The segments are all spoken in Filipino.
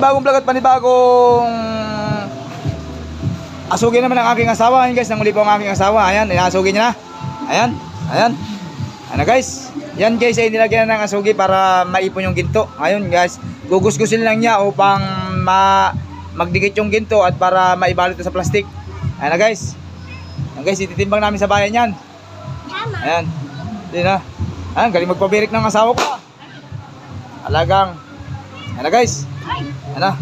Bagong vlog at panibagong asugin naman ang aking asawa. Ayan guys, nanguli po ang aking asawa. Ayan, inaasugin niya na. Ayan, ayan. Ano guys, yan guys ay nilagyan na ng asugi para maipon yung ginto. Ayun guys, gugusgusin lang niya upang magdikit yung ginto at para maibalot sa plastic. Ayan na guys. Ayan guys, ititimbang namin sa bayan yan. Ayan. Hindi na. Ayan, galing magpabirik ng asawa ko. Alagang. Ayan na guys. Ayan na.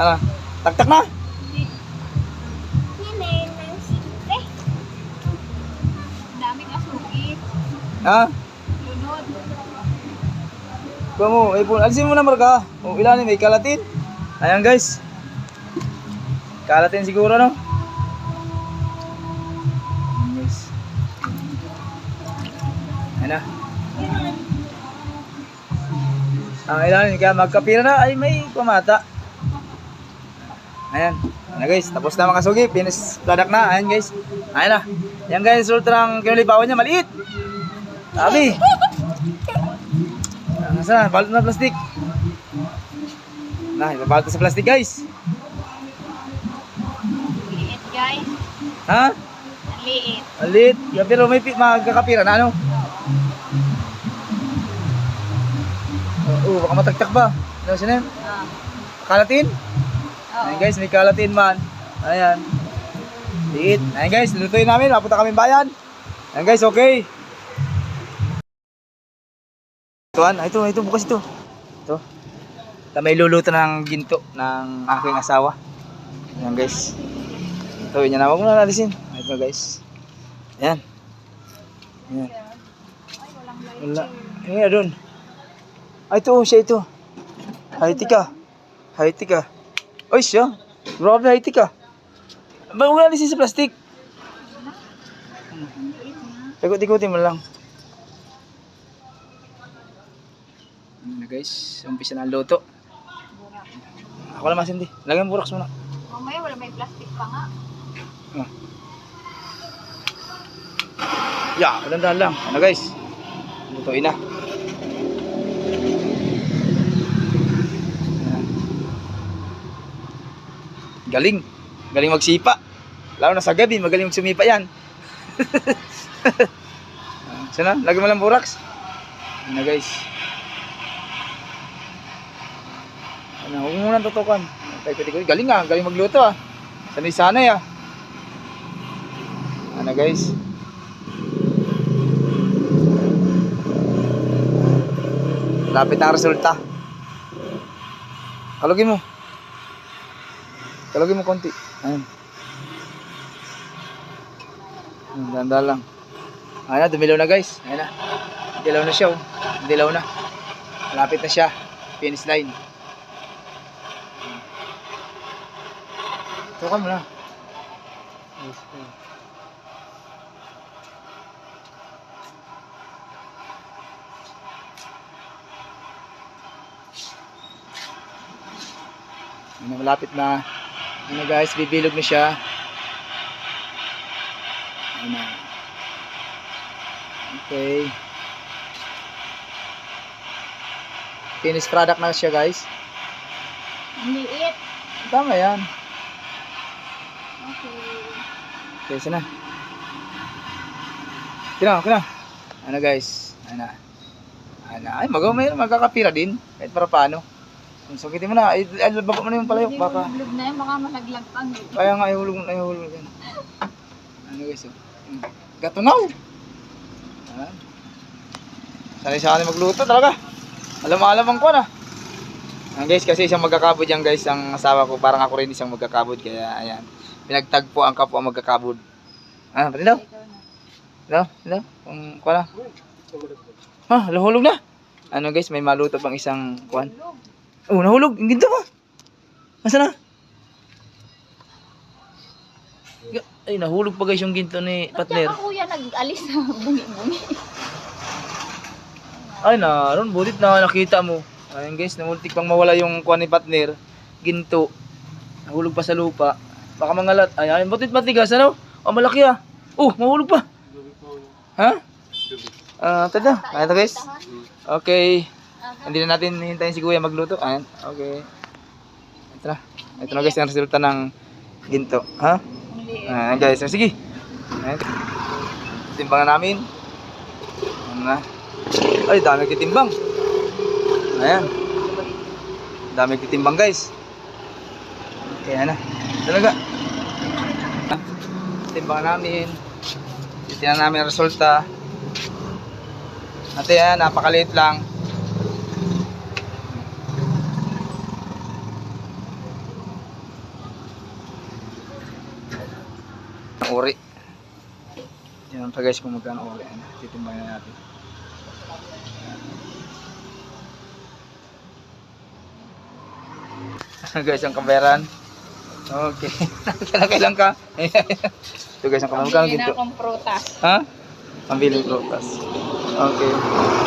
Ayan na. Taktak na. Daming asugi. Ha? Lunod. Kuha mo, alisin mo na marka. O ilalim, may kalatin. Ayan guys. Kalatin siguro no? Ayan guys. Ayan na. Ang ilalim, kaya magkapira na ay may pamata. Ayan. Ayan na guys, tapos na mga sugi. Finish product na. Ayan guys. Ayan na. Ayan guys, ultra ng kinulipawan niya. Maliit. Sabi. Nasa, balot na plastic. Nah, ibabalot sa plastic guys. Liit guys. Ha? Liit. Maliit. Yeah, pero may magkakapira na ano? Baka matagtak ba? Ano siya na? Kalatin? Ayan guys, may kalatin man. Ayan. Liit. Ayan guys, lutuin namin. Mapunta kami bayan. Ayan guys, okay. Ito, bukas ito. Ito. May luluto ng ginto ng aking asawa. Ayan guys. Ito, yun na. Huwag mo na nalisin. Ito guys. Ayan. Ayan. Wala. Ayan, doon. Ay, ito, siya ito. Haiti ka. Haiti ka. Ay, siya. Grabe, Haiti ka. Ba't huwag nalisin sa plastic? Ikot-ikotin mo lang. Ayan na guys, umpisa na ang luto. Ako lang masindi. Lagyan mo buraks muna. Mamaya wala may plastic pa nga. Dahan-dahan lang. Ano guys? Lutuin na. Galing. Galing magsipa. Lalo na sa gabi, magaling magsumipa yan. Sana, lagyan mo lang buraks. Ano guys? Ano, huwag mo muna tutukan. Galing ah, galing magluto ah. Sanay-sanay ah. Ano guys? Lapit ang resulta. Kalugin mo. Kalugin mo konti. Ayun. Ganda lang. Ayan na, dumilaw na guys. Ayan na. Dilaw na siya oh. Dilaw na. Malapit na siya. Finish line. Tukan mo na. Malapit na. Ano guys, bibilog na siya. Ano. Okay. Finished product na siya guys. Liit. Tama yan. Okay. Okay, sana. Kina. Ano guys? Ano. Ay, magkakapira din. Kahit para paano. So, kita mo na. Ay, baba mo na yung palayok. Baka. Hulog na yun, baka malaglag pang. Kaya nga, ihulog yan. Ano guys? Gatunaw. Ayan. Sanay magluto talaga. Alam-alam ko na. Ayan guys, kasi isang magkakabod yan guys. Ang asawa ko, parang ako rin isang magkakabod. Kaya, ayan. Pinagtagpo ang kapwa magkakabod. Ah, pati daw? Daw? Kung kuha na. Ha, nahulog na. Ano guys, may maluto pang isang kuhan. Oh, nahulog. Ang ginto mo. Masa na? Ay, nahulog pa guys yung ginto ni partner. Ba't yan kuya nag-alis na bungi-bungi? Ay, naroon. Butit na nakita mo. Ayun guys, namultik pang mawala yung kuhan ni partner. Ginto. Nahulog pa sa lupa. Baka mangalat. Ay, butit matigas. Ano? Oh, malaki ah. Oh, mahulog pa. Ha? Tada. Ayan guys. Okay. Hindi na natin hintayin si Kuya magluto. Ayan. Okay. Ito na. Ito na guys, ang resulta ng ginto. Ha? Ang liit. Ayan guys, sige. Ayan. Timbangan namin. Ayan na. Ay, dami kitimbang. Ayan. Dami kitimbang guys. Okay, ayan na. Talaga. Timbangan namin. Titignan namin ang resulta. At yan, napakaliit lang. Ang uri. Tingnan pa guys kung magkano uri. Titimbangin natin. Guys, ang kameran. Okay. Kailan ka? Ito guys, ang kameran. Magkano Bili na ginto? akong prutas. Ha? Pambili prutas. Okay.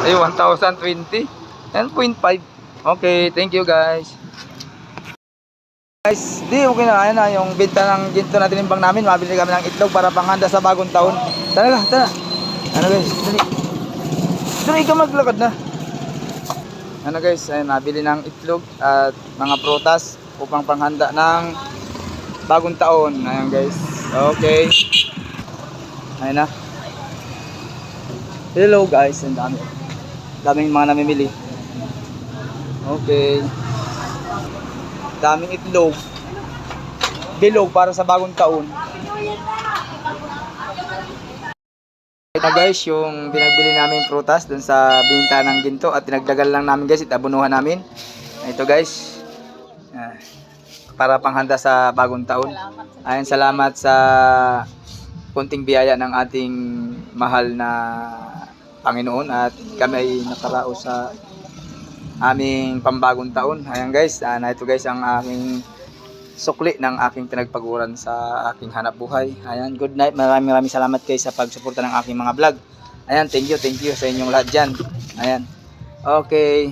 Ay, 1,020. 10.5. Okay, thank you guys. Guys, okay na. Ayan na, yung benta ng ginto na tinimbang namin. Mabili kami ng itlog para panghanda sa bagong taon. Tara, tara. Ano guys, dali. Dali ka maglakad na. Ano guys, ayun, nabili ng itlog at mga prutas upang panghanda ng bagong taon. Ayan guys. Okay. Ayun na. Hello guys, ang dami. Daming mga namimili. Okay. Daming itlog. Bilog para sa bagong taon. Ito guys, yung binagbili namin prutas dun sa binta ng ginto at tinagdagal lang namin guys, itabunuhan namin. Ito guys. Para panghanda sa bagong taon. Ayun, salamat sa kunting biyaya ng ating mahal na Panginoon at kami ay nakaraos sa aming pambagong taon. Ayan guys, na ito guys ang aking sukli ng aking pinagpaguran sa aking hanap buhay. Ayan, good night. Maraming salamat guys sa pagsuporta ng aking mga vlog. Ayan, thank you sa inyong lahat dyan. Ayan. Okay.